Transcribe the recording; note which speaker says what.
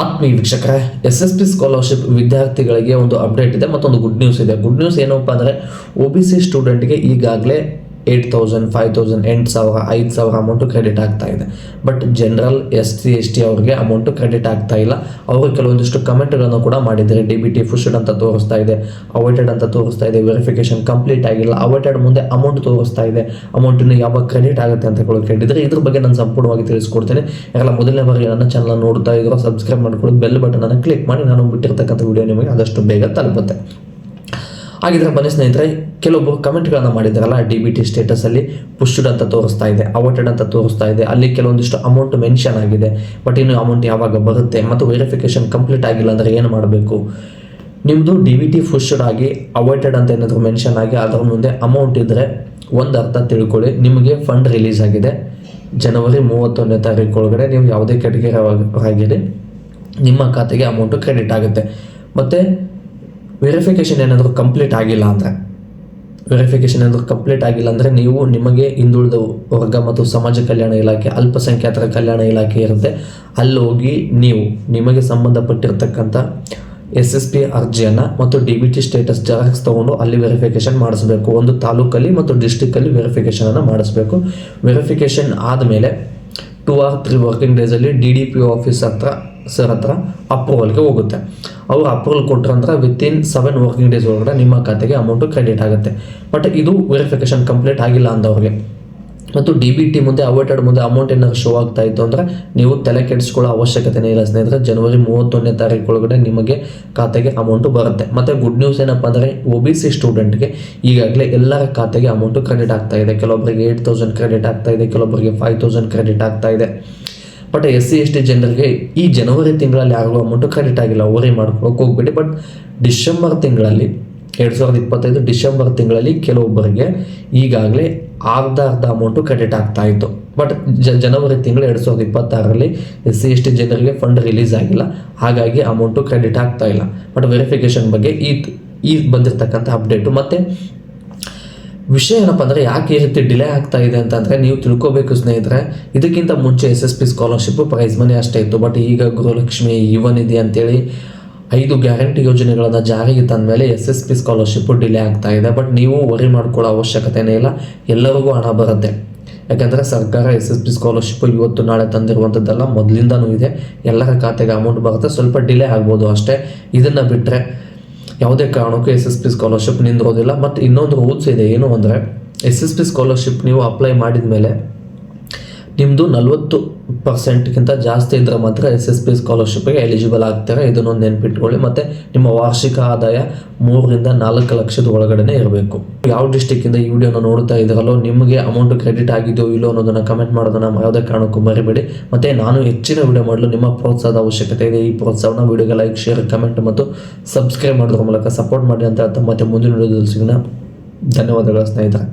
Speaker 1: ಆತ್ಮೀಯ ವೀಕ್ಷಕರೇ, SSP scholarship ವಿದ್ಯಾರ್ಥಿಗಳಿಗೆ ಒಂದು ಅಪ್ಡೇಟ್ ಇದೆ, ಮತ್ತೊಂದು ಗುಡ್ ನ್ಯೂಸ್ ಇದೆ. ಗುಡ್ ನ್ಯೂಸ್ ಏನಪ್ಪ ಅಂದರೆ OBC ಸ್ಟೂಡೆಂಟ್ಗೆ ಈಗಾಗಲೇ 8,000, 5,000, 8,000, 5,000 ಅಮೌಂಟು ಕ್ರೆಡಿಟ್ ಆಗ್ತಾ ಇದೆ. ಬಟ್ ಜನರಲ್ SC ST ಅವ್ರಿಗೆ ಅಮೌಂಟು ಕ್ರೆಡಿಟ್ ಆಗ್ತಾ ಇಲ್ಲ. ಅವರು ಕೆಲವೊಂದಿಷ್ಟು ಕಮೆಂಟ್ಗಳನ್ನು ಕೂಡ ಮಾಡಿದ್ದಾರೆ. DBT ಪುಷ್ಡ್ ಅಂತ ತೋರಿಸ್ತಾ ಇದೆ, ಅವೈಟೆಡ್ ಅಂತ ತೋರಿಸ್ತಾ ಇದೆ, ವೆರಿಫಿಕೇಶನ್ ಕಂಪ್ಲೀಟ್ ಆಗಿಲ್ಲ, ಅವೈಟೆಡ್ ಮುಂದೆ ಅಮೌಂಟ್ ತೋರಿಸ್ತಾ ಇದೆ, ಅಮೌಂಟಿನ ಯಾವಾಗ ಕ್ರೆಡಿಟ್ ಆಗುತ್ತೆ ಅಂತ ಕೇಳಿದ್ರೆ ಇದ್ರ ಬಗ್ಗೆ ನಾನು ಸಂಪೂರ್ಣವಾಗಿ ತಿಳಿಸ್ಕೊಡ್ತೇನೆ. ಯಾಕಂದ್ರೆ ಮೊದಲನೇ ಬಾರಿ ನನ್ನ ಚಾನಲ್ ನೋಡ್ತಾ ಇದ್ರು, ಸಬ್ಸ್ಕ್ರೈಬ್ ಮಾಡ್ಕೊಳ್ಳಿ, ಬೆಲ್ ಬಟನ್ ಅನ್ನು ಕ್ಲಿಕ್ ಮಾಡಿ ನಾನು ಬಿಟ್ಟಿರ್ತಕ್ಕಂಥ ವಿಡಿಯೋ ನಿಮಗೆ ಆದಷ್ಟು ಬೇಗ ತಲುಪುತ್ತೆ. ಹಾಗಿದ್ರೆ ಬನ್ನಿ ಸ್ನೇಹಿತರೆ, ಕೆಲವೊಬ್ಬರು ಕಮೆಂಟ್ಗಳನ್ನು ಮಾಡಿದ್ದಾರಲ್ಲ, DBT ಸ್ಟೇಟಸಲ್ಲಿ ಪುಷ್ಡ್ ಅಂತ ತೋರಿಸ್ತಾ ಇದೆ, ಅವೈಟೆಡ್ ಅಂತ ತೋರಿಸ್ತಾ ಇದೆ, ಅಲ್ಲಿ ಕೆಲವೊಂದಿಷ್ಟು ಅಮೌಂಟ್ ಮೆನ್ಷನ್ ಆಗಿದೆ, ಬಟ್ ಇನ್ನು ಅಮೌಂಟ್ ಯಾವಾಗ ಬರುತ್ತೆ ಮತ್ತು ವೆರಿಫಿಕೇಶನ್ ಕಂಪ್ಲೀಟ್ ಆಗಿಲ್ಲ ಅಂದರೆ ಏನು ಮಾಡಬೇಕು? ನಿಮ್ಮದು DBT ಪುಷ್ಡ್ ಆಗಿ ಅವೈಟೆಡ್ ಅಂತ ಏನಾದರೂ ಮೆನ್ಷನ್ ಆಗಿ ಅದರ ಮುಂದೆ ಅಮೌಂಟ್ ಇದ್ದರೆ ಒಂದು ಅರ್ಥ ತಿಳ್ಕೊಳ್ಳಿ, ನಿಮಗೆ ಫಂಡ್ ರಿಲೀಸ್ ಆಗಿದೆ. ಜನವರಿ 31ನೇ ತಾರೀಕು ಒಳಗಡೆ ನೀವು ಯಾವುದೇ ಕೆಟಗರಿ ಆಗಿರಿ ನಿಮ್ಮ ಖಾತೆಗೆ ಅಮೌಂಟು ಕ್ರೆಡಿಟ್ ಆಗುತ್ತೆ. ಮತ್ತು ವೆರಿಫಿಕೇಷನ್ ಏನಾದರೂ ಕಂಪ್ಲೀಟ್ ಆಗಿಲ್ಲ ಅಂದರೆ ನೀವು ನಿಮಗೆ ಹಿಂದುಳಿದ ವರ್ಗ ಮತ್ತು ಸಮಾಜ ಕಲ್ಯಾಣ ಇಲಾಖೆ, ಅಲ್ಪಸಂಖ್ಯಾತರ ಕಲ್ಯಾಣ ಇಲಾಖೆ ಇರುತ್ತೆ, ಅಲ್ಲಿ ಹೋಗಿ ನೀವು ನಿಮಗೆ ಸಂಬಂಧಪಟ್ಟಿರ್ತಕ್ಕಂಥ SSP ಅರ್ಜಿಯನ್ನು ಮತ್ತು DBT ಸ್ಟೇಟಸ್ ಜೆರಾಕ್ಸ್ ತೊಗೊಂಡು ಅಲ್ಲಿ ವೆರಿಫಿಕೇಷನ್ ಮಾಡಿಸ್ಬೇಕು. ಒಂದು ತಾಲೂಕಲ್ಲಿ ಮತ್ತು ಡಿಸ್ಟಿಕಲ್ಲಿ ವೆರಿಫಿಕೇಷನನ್ನು ಮಾಡಿಸ್ಬೇಕು. ವೆರಿಫಿಕೇಷನ್ ಆದಮೇಲೆ 2 or 3 ವರ್ಕಿಂಗ್ ಡೇಸಲ್ಲಿ DDPO ಆಫೀಸ್ ಸರ್ ಹತ್ರ ಅಪ್ರೂವಲ್ಗೆ ಹೋಗುತ್ತೆ. ಅವರು ಅಪ್ರೂವಲ್ ಕೊಟ್ಟರಂದ್ರೆ ವಿತಿನ್ 7 ವರ್ಕಿಂಗ್ ಡೇಸ್ ಒಳಗಡೆ ನಿಮ್ಮ ಖಾತೆಗೆ ಅಮೌಂಟು ಕ್ರೆಡಿಟ್ ಆಗುತ್ತೆ. ಬಟ್ ಇದು ವೆರಿಫಿಕೇಷನ್ ಕಂಪ್ಲೀಟ್ ಆಗಿಲ್ಲ ಅಂದವ್ರಿಗೆ ಮತ್ತು DBT ಮುಂದೆ ಅವೈಟೆಡ್ ಮುಂದೆ ಅಮೌಂಟ್ ಏನಾದ್ರು ಶೋ ಆಗ್ತಾ ಇತ್ತು ಅಂದರೆ ನೀವು ತಲೆ ಕೆಡಿಸ್ಕೊಳ್ಳೋ ಅವಶ್ಯಕತೆನೇ ಇಲ್ಲ ಸ್ನೇಹಿತರೆ. ಜನವರಿ 31ನೇ ತಾರೀಕು ಒಳಗಡೆ ನಿಮಗೆ ಖಾತೆಗೆ ಅಮೌಂಟು ಬರುತ್ತೆ. ಮತ್ತು ಗುಡ್ ನ್ಯೂಸ್ ಏನಪ್ಪ ಅಂದರೆ OBC ಸ್ಟೂಡೆಂಟ್ಗೆ ಈಗಾಗಲೇ ಎಲ್ಲರ ಖಾತೆಗೆ ಅಮೌಂಟು ಕ್ರೆಡಿಟ್ ಆಗ್ತಾ ಇದೆ. ಕೆಲವೊಬ್ಬರಿಗೆ 8,000 ಕ್ರೆಡಿಟ್ ಆಗ್ತಾ ಇದೆ, ಕೆಲವೊಬ್ಬರಿಗೆ 5,000 ಕ್ರೆಡಿಟ್ ಆಗ್ತಾ ಇದೆ. ಬಟ್ SC ST ಜನರಿಗೆ ಈ ಜನವರಿ ತಿಂಗಳಲ್ಲಿ ಯಾರಿಗೂ ಅಮೌಂಟು ಕ್ರೆಡಿಟ್ ಆಗಿಲ್ಲ, ವರಿ ಮಾಡ್ಕೊಳಕ್ಕೆ ಹೋಗ್ಬೇಡಿ. ಬಟ್ ಡಿಸೆಂಬರ್ ತಿಂಗಳಲ್ಲಿ 2025 ಡಿಸೆಂಬರ್ ತಿಂಗಳಲ್ಲಿ ಕೆಲವೊಬ್ಬರಿಗೆ ಈಗಾಗಲೇ ಅರ್ಧ ಅಮೌಂಟು ಕ್ರೆಡಿಟ್ ಆಗ್ತಾ ಇತ್ತು. ಬಟ್ ಜನವರಿ ತಿಂಗಳು 2026ರಲ್ಲಿ SC ST ಜನರಿಗೆ ಫಂಡ್ ರಿಲೀಸ್ ಆಗಿಲ್ಲ, ಹಾಗಾಗಿ ಅಮೌಂಟು ಕ್ರೆಡಿಟ್ ಆಗ್ತಾ ಇಲ್ಲ. ಬಟ್ ವೆರಿಫಿಕೇಷನ್ ಬಗ್ಗೆ ಈ ಬಂದಿರತಕ್ಕಂಥ ಅಪ್ಡೇಟು. ಮತ್ತು ವಿಷಯ ಏನಪ್ಪ ಅಂದರೆ ಯಾಕೆ ಈ ರೀತಿ ಡಿಲೇ ಆಗ್ತಾ ಇದೆ ಅಂತಂದರೆ ನೀವು ತಿಳ್ಕೊಬೇಕು ಸ್ನೇಹಿತರೆ. ಇದಕ್ಕಿಂತ ಮುಂಚೆ SSP ಸ್ಕಾಲರ್ಶಿಪ್ ಪ್ರೈಸ್ ಮನಿ ಅಷ್ಟೇ ಇತ್ತು. ಬಟ್ ಈಗ ಗೃಹಲಕ್ಷ್ಮಿ, ಯುವ ನಿಧಿ ಅಂತೇಳಿ 5 ಗ್ಯಾರಂಟಿ ಯೋಜನೆಗಳನ್ನು ಜಾರಿಗೆ ತಂದ ಮೇಲೆ SSP ಸ್ಕಾಲರ್ಶಿಪ್ಪು ಡಿಲೇ ಆಗ್ತಾ ಇದೆ. ಬಟ್ ನೀವು ವರಿ ಮಾಡ್ಕೊಳ್ಳೋ ಅವಶ್ಯಕತೆಯೇ ಇಲ್ಲ, ಎಲ್ಲರಿಗೂ ಹಣ ಬರುತ್ತೆ. ಯಾಕಂದರೆ ಸರ್ಕಾರ SSP ಸ್ಕಾಲರ್ಶಿಪ್ಪು ಇವತ್ತು ನಾಳೆ ತಂದಿರುವಂಥದ್ದೆಲ್ಲ ಮೊದಲಿಂದನೂ ಇದೆ, ಎಲ್ಲರ ಖಾತೆಗೆ ಅಮೌಂಟ್ ಬರುತ್ತೆ. ಸ್ವಲ್ಪ ಡಿಲೇ ಆಗ್ಬೋದು ಅಷ್ಟೇ. ಇದನ್ನು ಬಿಟ್ಟರೆ ಯಾವುದೇ ಕಾರಣಕ್ಕೂ SSP ಸ್ಕಾಲರ್ಶಿಪ್ ನಿಂದಿರೋದಿಲ್ಲ. ಮತ್ತು ಇನ್ನೊಂದು ರೂಲ್ಸ್ ಇದೆ, ಏನು ಅಂದರೆ SSP ಸ್ಕಾಲರ್ಶಿಪ್ ನೀವು ಅಪ್ಲೈ ಮಾಡಿದ ಮೇಲೆ ನಿಮ್ಮದು 40% ಜಾಸ್ತಿ ಇದ್ದರೆ ಮಾತ್ರ SSP ಸ್ಕಾಲರ್ಶಿಪ್ಗೆ ಎಲಿಜಿಬಲ್ ಆಗ್ತಾರೆ. ಇದನ್ನೊಂದು ನೆನ್ಪಿಟ್ಕೊಳ್ಳಿ. ಮತ್ತು ನಿಮ್ಮ ವಾರ್ಷಿಕ ಆದಾಯ 3 ರಿಂದ 4 ಲಕ್ಷದ ಒಳಗಡೆ ಇರಬೇಕು. ಯಾವ ಡಿಸ್ಟಿಕ್ಕಿಂದ ಈ ವಿಡಿಯೋನ ನೋಡ್ತಾ ಇದ್ದಾರಲ್ಲೋ ನಿಮಗೆ ಅಮೌಂಟ್ ಕ್ರೆಡಿಟ್ ಆಗಿದೆಯೋ ಇಲ್ಲೋ ಅನ್ನೋದನ್ನು ಕಮೆಂಟ್ ಮಾಡೋದನ್ನು ಯಾವುದೇ ಕಾರಣಕ್ಕೂ ಮರಿಬೇಡಿ. ಮತ್ತು ನಾನು ಹೆಚ್ಚಿನ ವಿಡಿಯೋ ಮಾಡಲು ನಿಮ್ಮ ಪ್ರೋತ್ಸಾಹದ ಅವಶ್ಯಕತೆ ಇದೆ. ಈ ಪ್ರೋತ್ಸಾಹನ ವಿಡಿಯೋಗೆ ಲೈಕ್, ಶೇರ್, ಕಮೆಂಟ್ ಮತ್ತು ಸಬ್ಸ್ಕ್ರೈಬ್ ಮಾಡೋದ್ರ ಮೂಲಕ ಸಪೋರ್ಟ್ ಮಾಡಿ ಅಂತ ಹೇಳ್ತಾ ಮತ್ತೆ ಮುಂದಿನ ವಿಡಿಯೋದಲ್ಲಿ ಸಿಗೋಣ. ಧನ್ಯವಾದಗಳು ಸ್ನೇಹಿತರೆ.